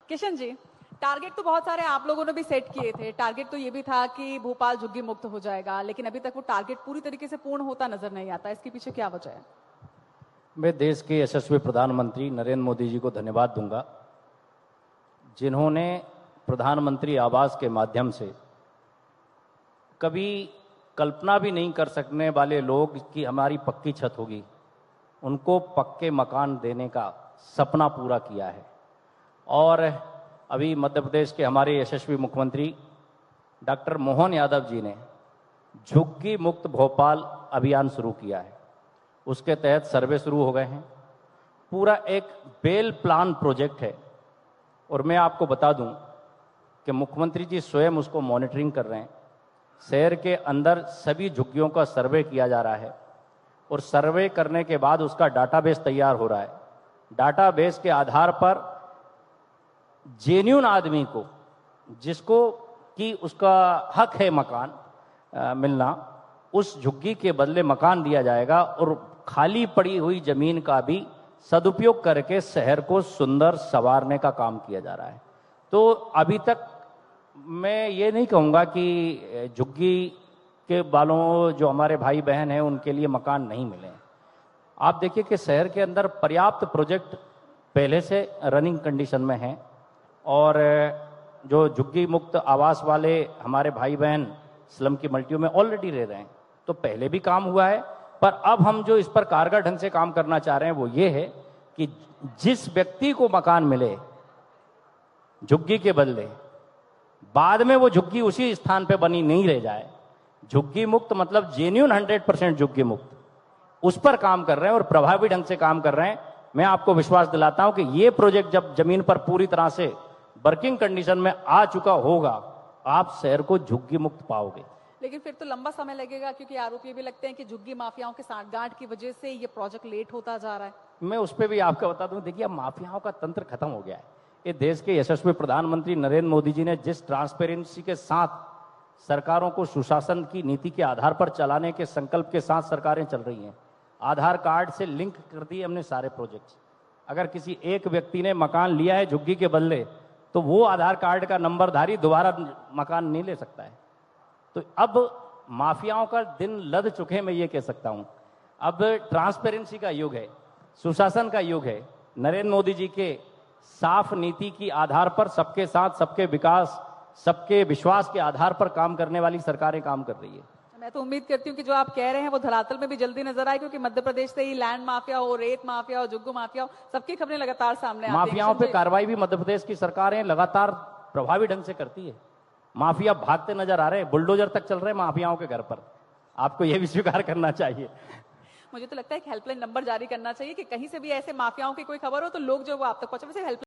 Kishan ji, target तो बहुत सारे आप लोगों ने भी सेट किए थे। टारगेट तो ये भी था कि भोपाल झुग्गी मुक्त हो जाएगा, लेकिन अभी तक वो टारगेट पूरी तरीके से पूर्ण होता नजर नहीं आता। इसके पीछे क्या वजह है? मैं देश के यशस्वी प्रधानमंत्री नरेंद्र मोदी जी को धन्यवाद दूंगा, जिन्होंने प्रधानमंत्री आवास के माध्यम से कभी कल्पना भी नहीं कर सकने वाले लोग कि हमारी पक्की छत होगी, उनको पक्के मकान देने का सपना पूरा किया है। और अभी मध्य प्रदेश के हमारे यशस्वी मुख्यमंत्री डॉक्टर मोहन यादव जी ने झुग्गी मुक्त भोपाल अभियान शुरू किया है। उसके तहत सर्वे शुरू हो गए हैं। पूरा एक वेल प्लान प्रोजेक्ट है। और मैं आपको बता दूं कि मुख्यमंत्री जी स्वयं उसको मॉनिटरिंग कर रहे हैं। शहर के अंदर सभी झुग्गियों का सर्वे किया जा रहा है और सर्वे करने के बाद उसका डाटाबेस तैयार हो रहा है। डाटाबेस के आधार पर जेन्युइन आदमी को, जिसको कि उसका हक है मकान मिलना, उस झुग्गी के बदले मकान दिया जाएगा और खाली पड़ी हुई जमीन का भी सदुपयोग करके शहर को सुंदर संवारने का काम किया जा रहा है। तो अभी तक मैं ये नहीं कहूँगा कि झुग्गी के वालों, जो हमारे भाई बहन हैं, उनके लिए मकान नहीं मिले। आप देखिए कि शहर के अंदर पर्याप्त प्रोजेक्ट पहले से रनिंग कंडीशन में हैं और जो झुग्गी मुक्त आवास वाले हमारे भाई बहन स्लम की मल्टियों में ऑलरेडी रह रहे हैं, तो पहले भी काम हुआ है। पर अब हम जो इस पर कारगर ढंग से काम करना चाह रहे हैं वो ये है कि जिस व्यक्ति को मकान मिले झुग्गी के बदले, बाद में वो झुग्गी उसी स्थान पे बनी नहीं रह जाए। झुग्गी मुक्त मतलब जेन्युइन 100% झुग्गी मुक्त, उस पर काम कर रहे हैं और प्रभावी ढंग से काम कर रहे हैं। मैं आपको विश्वास दिलाता हूं कि ये प्रोजेक्ट जब जमीन पर पूरी तरह से वर्किंग कंडीशन में आ चुका होगा, आप शहर को झुग्गी मुक्त पाओगे। लेकिन फिर तो लंबा समय लगेगा, क्योंकि आरोप ये भी लगते हैं कि झुग्गी माफियाओं के सांठगांठ की वजह से ये प्रोजेक्ट लेट होता जा रहा है। मैं उस पर भी आपको बता दूं, देखिए अब माफियाओं का तंत्र खत्म हो गया है। ये देश के यशस्वी प्रधानमंत्री नरेंद्र मोदी जी ने जिस ट्रांसपेरेंसी के साथ सरकारों को सुशासन की नीति के आधार पर चलाने के संकल्प के साथ सरकारें चल रही हैं, आधार कार्ड से लिंक कर दिए हमने सारे प्रोजेक्ट्स। अगर किसी एक व्यक्ति ने मकान लिया है झुग्गी के बदले, तो वो आधार कार्ड का नंबरधारी दोबारा मकान नहीं ले सकता है। तो अब माफियाओं का दिन लद चुके, मैं ये कह सकता हूं। अब ट्रांसपेरेंसी का युग है, सुशासन का युग है। नरेंद्र मोदी जी के साफ नीति की आधार पर सबके साथ, सबके विकास, सबके विश्वास के आधार पर काम करने वाली सरकारें काम कर रही है। मैं तो उम्मीद करती हूँ कि जो आप कह रहे हैं वो धरातल में भी जल्दी नजर आए, क्योंकि मध्य प्रदेश से ही लैंड माफिया हो, रेत माफिया हो, जुग्गू माफिया हो, सबकी खबरें लगातार सामने आती हैं। माफियाओं पे कार्रवाई भी मध्य प्रदेश की सरकारें लगातार प्रभावी ढंग से करती है। माफिया भागते नजर आ रहे हैं, बुलडोजर तक चल रहे हैं माफियाओं के घर पर। आपको यह भी स्वीकार करना चाहिए। मुझे तो लगता है कि हेल्पलाइन नंबर जारी करना चाहिए कि कहीं से भी ऐसे माफियाओं की कोई खबर हो तो लोग जो वो आप तक पहुंचे। वैसे हेल्प